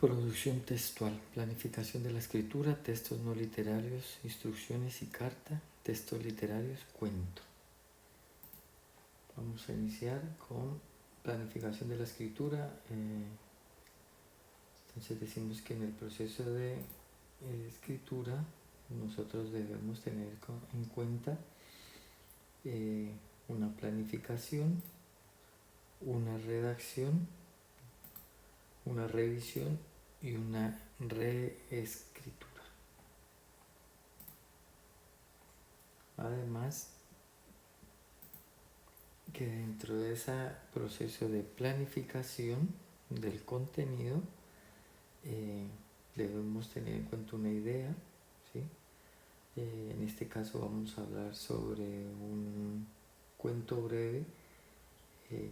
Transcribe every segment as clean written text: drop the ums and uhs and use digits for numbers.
Producción textual, planificación de la escritura, textos no literarios, instrucciones y carta, textos literarios, cuento. Vamos a iniciar con planificación de la escritura. Entonces decimos que en el proceso de escritura nosotros debemos tener en cuenta una planificación, una redacción, una revisión y una reescritura. Además, que dentro de ese proceso de planificación del contenido debemos tener en cuenta una idea, ¿sí? En este caso vamos a hablar sobre un cuento breve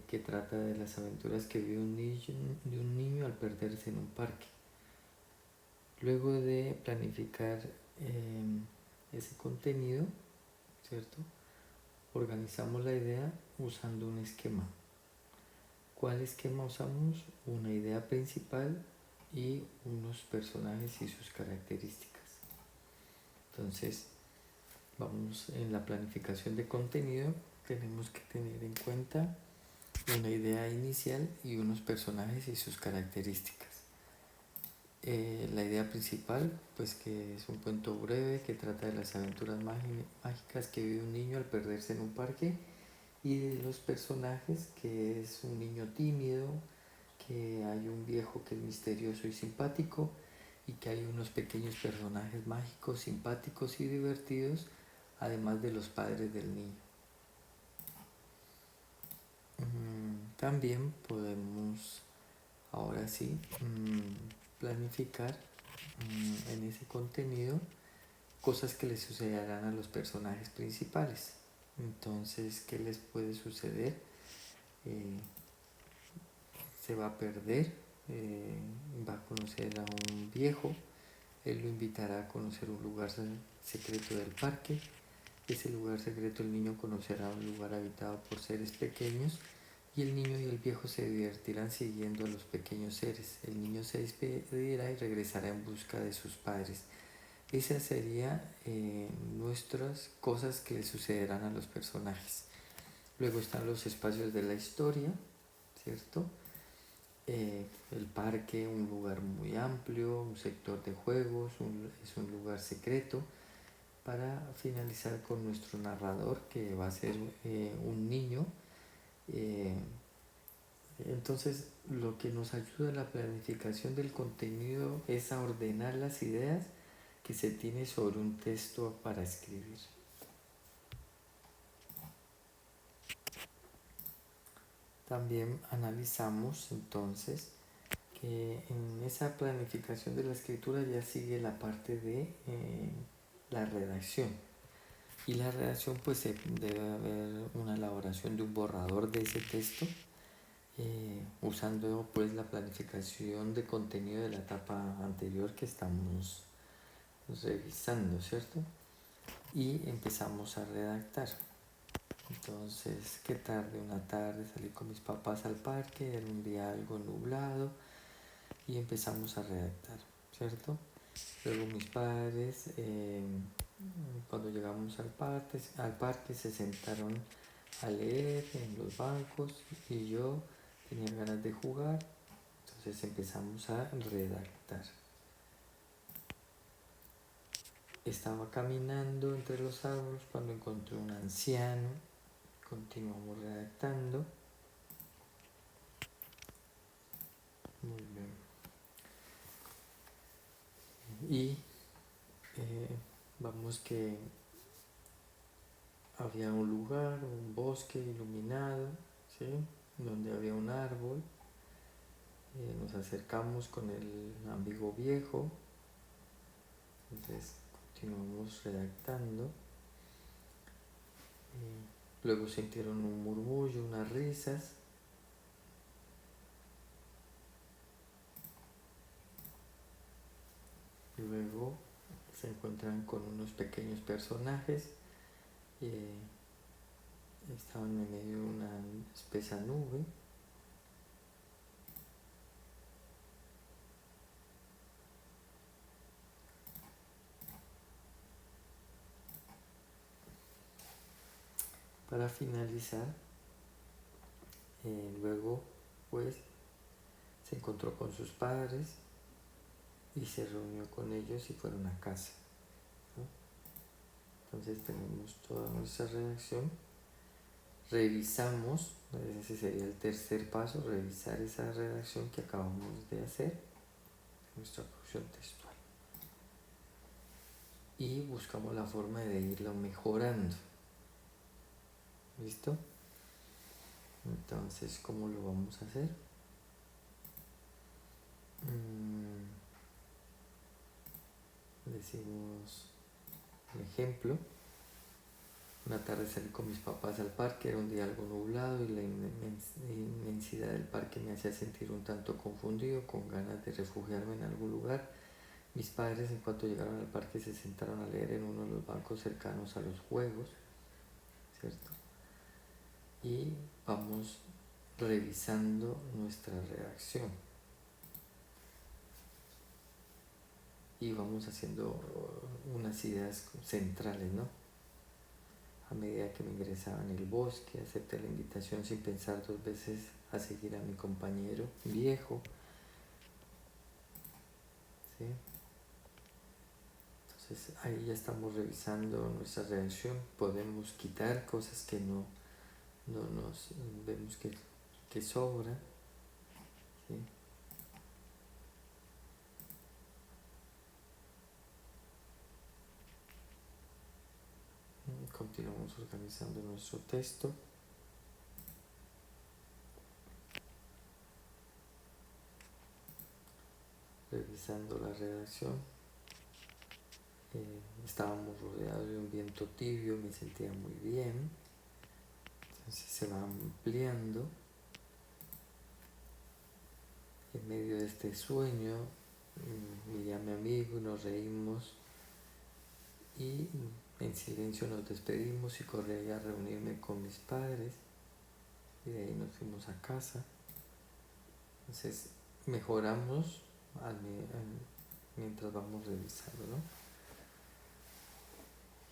que trata de las aventuras que vive un niño al perderse en un parque. Luego de planificar ese contenido, ¿cierto?, organizamos la idea usando un esquema. ¿Cuál esquema usamos? Una idea principal y unos personajes y sus características. Entonces, vamos en la planificación de contenido, tenemos que tener en cuenta una idea inicial y unos personajes y sus características. La idea principal, pues que es un cuento breve que trata de las aventuras mágicas que vive un niño al perderse en un parque, y de los personajes, que es un niño tímido, que hay un viejo que es misterioso y simpático, y que hay unos pequeños personajes mágicos, simpáticos y divertidos, además de los padres del niño. También podemos, ahora sí, planificar en ese contenido cosas que le sucederán a los personajes principales. Entonces, ¿qué les puede suceder? Se va a perder, va a conocer a un viejo, él lo invitará a conocer un lugar secreto del parque. Ese lugar secreto, el niño conocerá un lugar habitado por seres pequeños, y el niño y el viejo se divertirán siguiendo a los pequeños seres. El niño se despedirá y regresará en busca de sus padres. Esas serían nuestras cosas que le sucederán a los personajes. Luego están los espacios de la historia, ¿cierto? El parque, un lugar muy amplio, un sector de juegos, es un lugar secreto, para finalizar con nuestro narrador, que va a ser un niño. Entonces, lo que nos ayuda a la planificación del contenido es a ordenar las ideas que se tiene sobre un texto para escribir. También analizamos entonces que en esa planificación de la escritura ya sigue la parte de la redacción. Y la redacción, pues debe haber una elaboración de un borrador de ese texto, usando pues la planificación de contenido de la etapa anterior que estamos revisando, ¿cierto? Y empezamos a redactar. Entonces, qué tarde, una tarde salí con mis papás al parque, era un día algo nublado, y empezamos a redactar, ¿cierto? Luego mis padres, cuando llegamos al parque se sentaron a leer en los bancos, y yo tenía ganas de jugar, entonces empezamos a redactar. Estaba caminando entre los árboles cuando encontré un anciano. Continuamos redactando. Muy bien. Y vamos que había un lugar, un bosque iluminado, ¿sí?, donde había un árbol. Nos acercamos con el amigo viejo. Entonces continuamos redactando. Luego sintieron un murmullo, unas risas. Luego se encuentran con unos pequeños personajes. Estaban en medio de una espesa nube. Para finalizar, luego pues se encontró con sus padres y se reunió con ellos y fueron a casa, ¿no? Entonces tenemos toda nuestra redacción, revisamos, ese sería el tercer paso, revisar esa redacción que acabamos de hacer, nuestra producción textual, y buscamos la forma de irlo mejorando. ¿Listo? Entonces, ¿cómo lo vamos a hacer? Decimos un ejemplo. Una tarde salí con mis papás al parque, era un día algo nublado y la inmensidad del parque me hacía sentir un tanto confundido, con ganas de refugiarme en algún lugar. Mis padres, en cuanto llegaron al parque, se sentaron a leer en uno de los bancos cercanos a los juegos, ¿cierto? Y vamos revisando nuestra redacción y vamos haciendo unas ideas centrales, ¿no? A medida que me ingresaba en el bosque, acepté la invitación sin pensar dos veces a seguir a mi compañero viejo, ¿sí? Entonces ahí ya estamos revisando nuestra redacción, podemos quitar cosas que no nos vemos que sobra, ¿sí? Continuamos organizando nuestro texto. Revisando la redacción. Estábamos rodeados de un viento tibio, me sentía muy bien. Entonces se va ampliando. En medio de este sueño, miré a mi amigo y nos reímos. Y en silencio nos despedimos y corrí a reunirme con mis padres. Y de ahí nos fuimos a casa. Entonces mejoramos mientras vamos revisando, ¿no?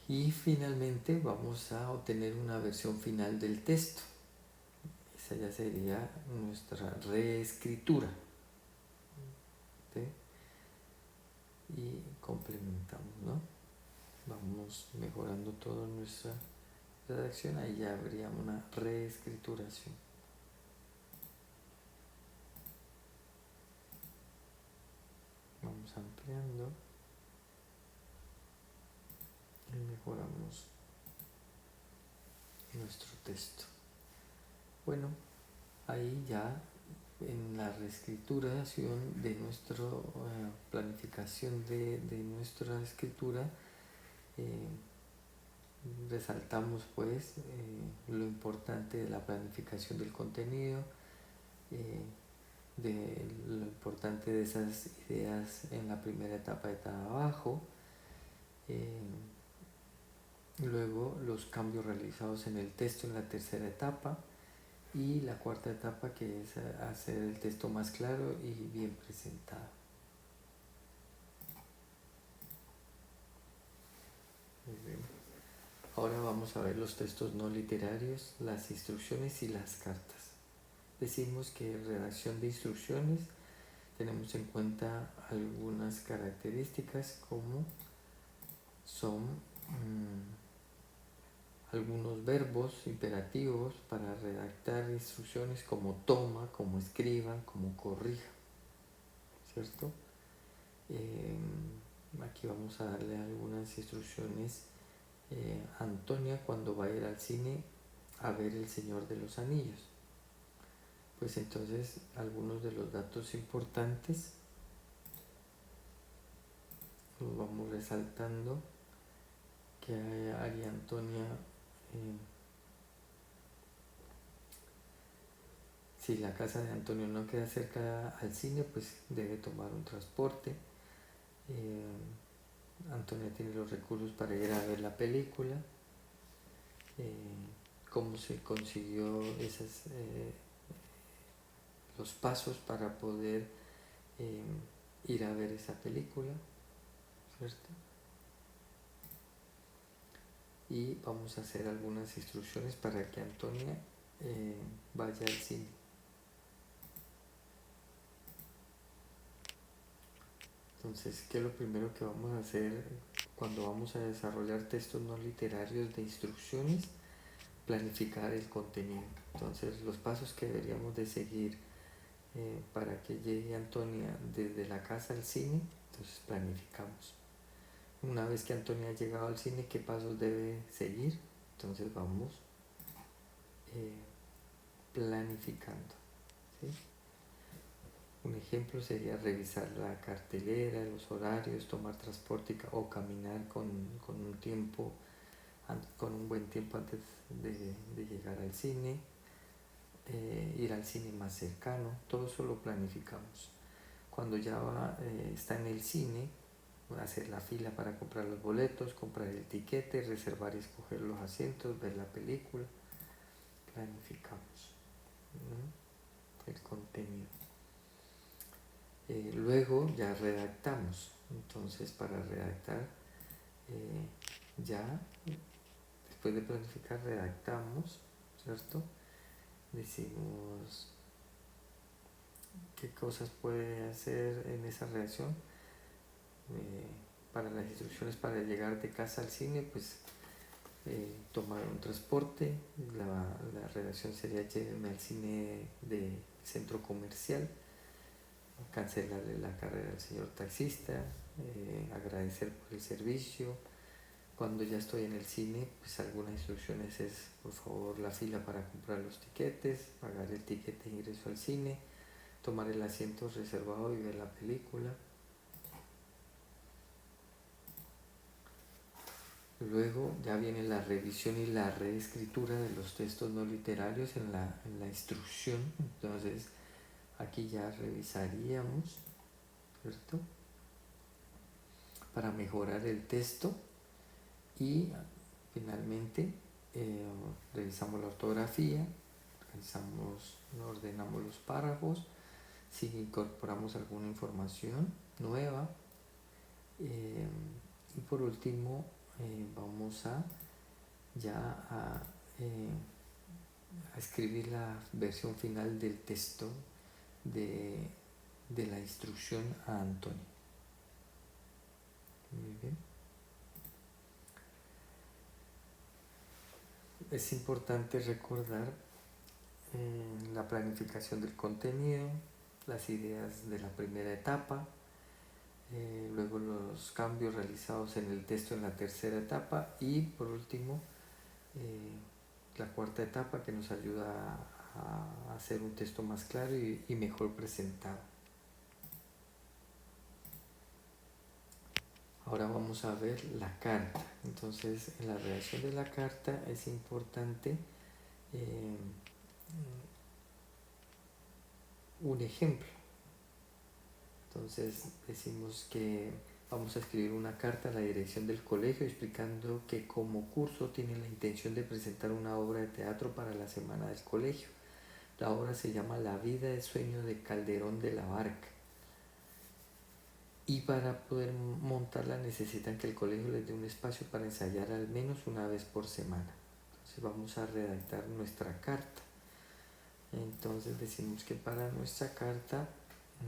Y finalmente vamos a obtener una versión final del texto. Esa ya sería nuestra reescritura, ¿sí? Y complementamos, ¿no? Vamos mejorando toda nuestra redacción, ahí ya habría una reescrituración. Vamos ampliando y mejoramos nuestro texto. Bueno, ahí ya en la reescrituración de nuestra planificación de nuestra escritura, resaltamos pues lo importante de la planificación del contenido, de lo importante de esas ideas en la primera etapa de trabajo, luego los cambios realizados en el texto en la tercera etapa y la cuarta etapa, que es hacer el texto más claro y bien presentado. Muy bien. Ahora vamos a ver los textos no literarios, las instrucciones y las cartas. Decimos que en redacción de instrucciones tenemos en cuenta algunas características como son algunos verbos imperativos para redactar instrucciones como toma, como escriba, como corrija, ¿cierto? Aquí vamos a darle algunas instrucciones a Antonia cuando va a ir al cine a ver El Señor de los Anillos. Pues entonces algunos de los datos importantes los vamos resaltando, que haría Antonia si la casa de Antonio no queda cerca al cine, pues debe tomar un transporte. Antonia tiene los recursos para ir a ver la película. Cómo se consiguió los pasos para poder ir a ver esa película, ¿cierto? y vamos a hacer algunas instrucciones para que Antonia vaya al cine. Entonces, ¿qué es lo primero que vamos a hacer cuando vamos a desarrollar textos no literarios de instrucciones? Planificar el contenido. Entonces, los pasos que deberíamos de seguir para que llegue Antonia desde la casa al cine, entonces planificamos. Una vez que Antonia ha llegado al cine, ¿qué pasos debe seguir? Entonces vamos planificando, ¿sí? Un ejemplo sería revisar la cartelera, los horarios, tomar transporte o caminar con un buen tiempo antes de llegar al cine, ir al cine más cercano. Todo eso lo planificamos. Cuando ya está en el cine, hacer la fila para comprar los boletos, comprar el tiquete, reservar y escoger los asientos, ver la película. Planificamos, ¿no?, el contenido. Luego ya redactamos. Entonces, para redactar, ya después de planificar, redactamos, ¿cierto? Decimos qué cosas puede hacer en esa redacción. Para las instrucciones para llegar de casa al cine, pues tomar un transporte. La redacción sería: llévenme al cine del centro comercial, cancelarle la carrera al señor taxista, agradecer por el servicio. Cuando ya estoy en el cine, pues algunas instrucciones es: por favor, la fila para comprar los tiquetes, pagar el tiquete de ingreso al cine, tomar el asiento reservado y ver la película. Luego ya viene la revisión y la reescritura de los textos no literarios en la instrucción. Entonces aquí ya revisaríamos, ¿cierto?, para mejorar el texto, y finalmente revisamos la ortografía, ordenamos los párrafos, si incorporamos alguna información nueva, y por último vamos a escribir la versión final del texto de la instrucción a Antonio. Muy bien. Es importante recordar la planificación del contenido, las ideas de la primera etapa, luego los cambios realizados en el texto en la tercera etapa, y por último la cuarta etapa, que nos ayuda a hacer un texto más claro y mejor presentado. Ahora vamos a ver la carta. Entonces, en la redacción de la carta es importante un ejemplo. Entonces decimos que vamos a escribir una carta a la dirección del colegio explicando que como curso tiene la intención de presentar una obra de teatro para la semana del colegio. La obra se llama La vida de sueño de Calderón de la Barca, y para poder montarla necesitan que el colegio les dé un espacio para ensayar al menos una vez por semana. Entonces vamos a redactar nuestra carta. Entonces decimos que para nuestra carta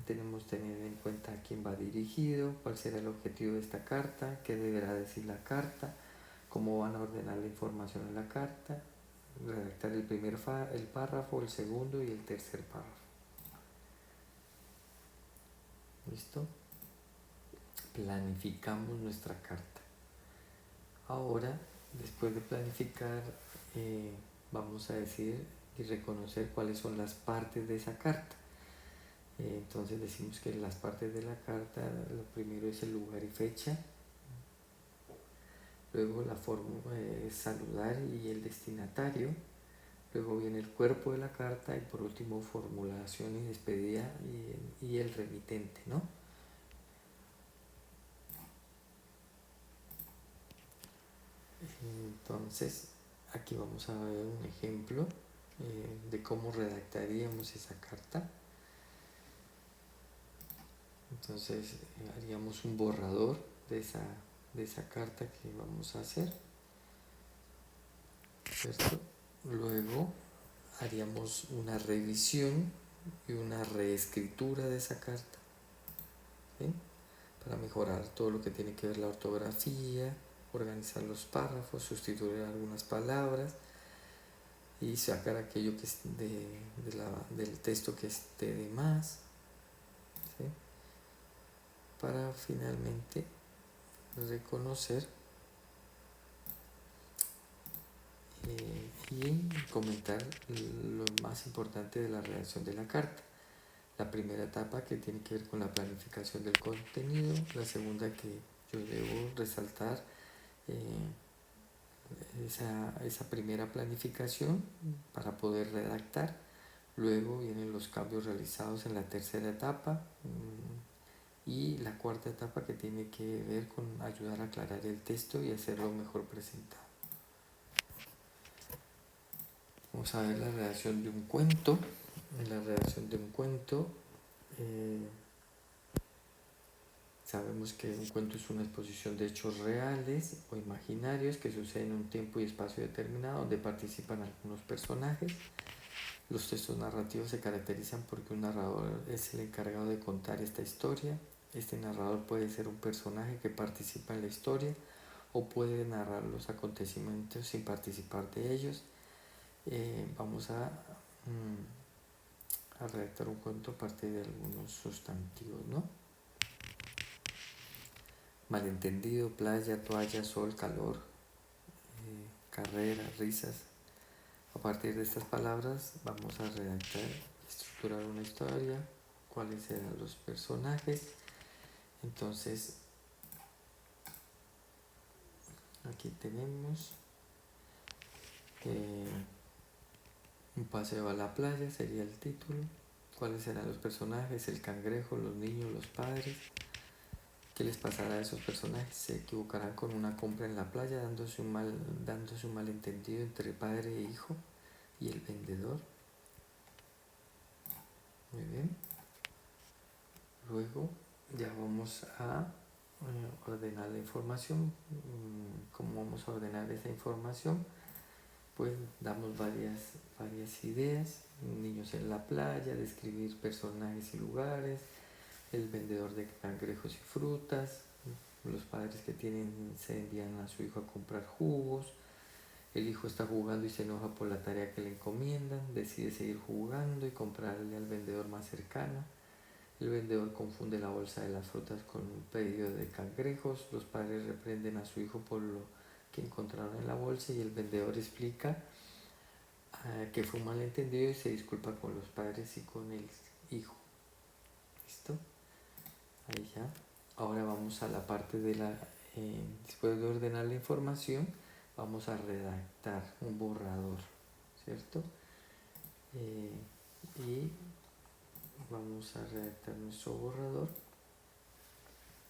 tenemos que tener en cuenta a quién va dirigido, cuál será el objetivo de esta carta, qué deberá decir la carta, cómo van a ordenar la información en la carta, redactar el primer el párrafo, el segundo y el tercer párrafo. ¿Listo? Planificamos nuestra carta. Ahora, después de planificar, vamos a decir y reconocer cuáles son las partes de esa carta. Entonces decimos que las partes de la carta, lo primero es el lugar y fecha, luego la forma es saludar y el destinatario, luego viene el cuerpo de la carta y por último formulación y despedida y el remitente, ¿no? Entonces aquí vamos a ver un ejemplo de cómo redactaríamos esa carta. Entonces haríamos un borrador de esa carta que vamos a hacer. ¿cierto? Luego haríamos una revisión y una reescritura de esa carta, ¿sí? Para mejorar todo lo que tiene que ver la ortografía, organizar los párrafos, sustituir algunas palabras y sacar aquello que es del texto que esté de más, ¿sí? Para finalmente reconocer y comentar lo más importante de la redacción de la carta. La primera etapa que tiene que ver con la planificación del contenido, la segunda que yo debo resaltar esa primera planificación para poder redactar. Luego vienen los cambios realizados en la tercera etapa y la cuarta etapa que tiene que ver con ayudar a aclarar el texto y hacerlo mejor presentado. Vamos a ver la redacción de un cuento. En la redacción de un cuento sabemos que un cuento es una exposición de hechos reales o imaginarios que suceden en un tiempo y espacio determinado donde participan algunos personajes. Los textos narrativos se caracterizan porque un narrador es el encargado de contar esta historia. Este narrador puede ser un personaje que participa en la historia o puede narrar los acontecimientos sin participar de ellos. Vamos a redactar un cuento a partir de algunos sustantivos, ¿no? Malentendido, playa, toalla, sol, calor, carrera, risas. A partir de estas palabras vamos a redactar, estructurar una historia, cuáles serán los personajes. Entonces, aquí tenemos un paseo a la playa, sería el título. ¿Cuáles serán los personajes? El cangrejo, los niños, los padres. ¿Qué les pasará a esos personajes? Se equivocarán con una compra en la playa, dándose un malentendido entre padre e hijo y el vendedor. Muy bien. Luego ya vamos a ordenar la información. ¿Cómo vamos a ordenar esa información? Pues damos varias ideas. Niños en la playa, describir personajes y lugares, el vendedor de cangrejos y frutas, los padres que se envían a su hijo a comprar jugos, el hijo está jugando y se enoja por la tarea que le encomiendan, decide seguir jugando y comprarle al vendedor más cercano. El vendedor confunde la bolsa de las frutas con un pedido de cangrejos, los padres reprenden a su hijo por lo que encontraron en la bolsa y el vendedor explica que fue un malentendido y se disculpa con los padres y con el hijo. ¿Listo? Ahí ya. Ahora vamos a la parte de después de ordenar la información, vamos a redactar un borrador, ¿cierto? Y vamos a redactar nuestro borrador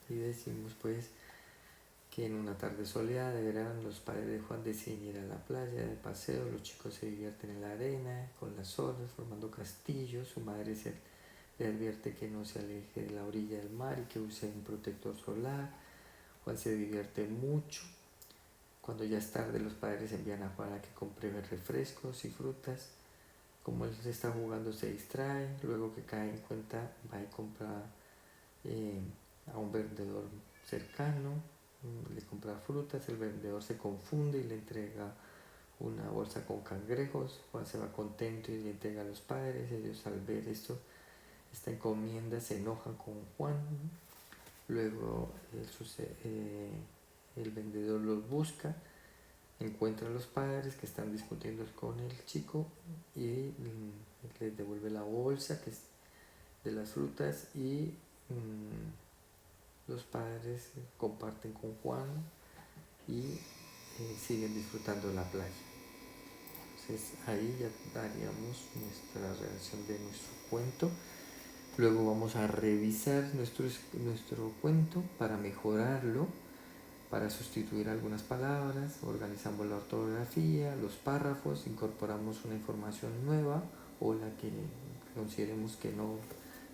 y decimos pues que en una tarde soleada de verano los padres de Juan deciden ir a la playa de paseo, los chicos se divierten en la arena, con las olas, formando castillos, su madre le advierte que no se aleje de la orilla del mar y que use un protector solar. Juan se divierte mucho. Cuando ya es tarde los padres envían a Juan a que compre refrescos y frutas. Como él se está jugando se distrae, luego que cae en cuenta va y compra a un vendedor cercano, le compra frutas, el vendedor se confunde y le entrega una bolsa con cangrejos. Juan se va contento y le entrega a los padres. Ellos al ver esta encomienda se enojan con Juan. Luego el vendedor los busca, encuentra a los padres que están discutiendo con el chico y les devuelve la bolsa que es de las frutas y los padres comparten con Juan y siguen disfrutando de la playa. Entonces ahí ya daríamos nuestra redacción de nuestro cuento. Luego vamos a revisar nuestro cuento para mejorarlo, para sustituir algunas palabras, organizamos la ortografía, los párrafos, incorporamos una información nueva o la que consideremos que no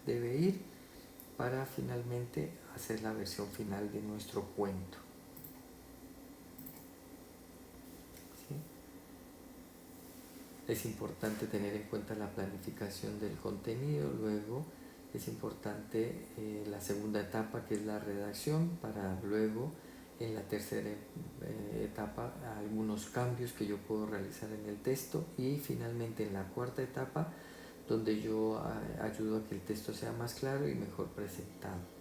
debe ir, para finalmente hacer la versión final de nuestro cuento. ¿Sí? es importante tener en cuenta la planificación del contenido. Luego es importante la segunda etapa, que es la redacción, para luego en la tercera etapa algunos cambios que yo puedo realizar en el texto, y finalmente en la cuarta etapa donde yo ayudo a que el texto sea más claro y mejor presentado.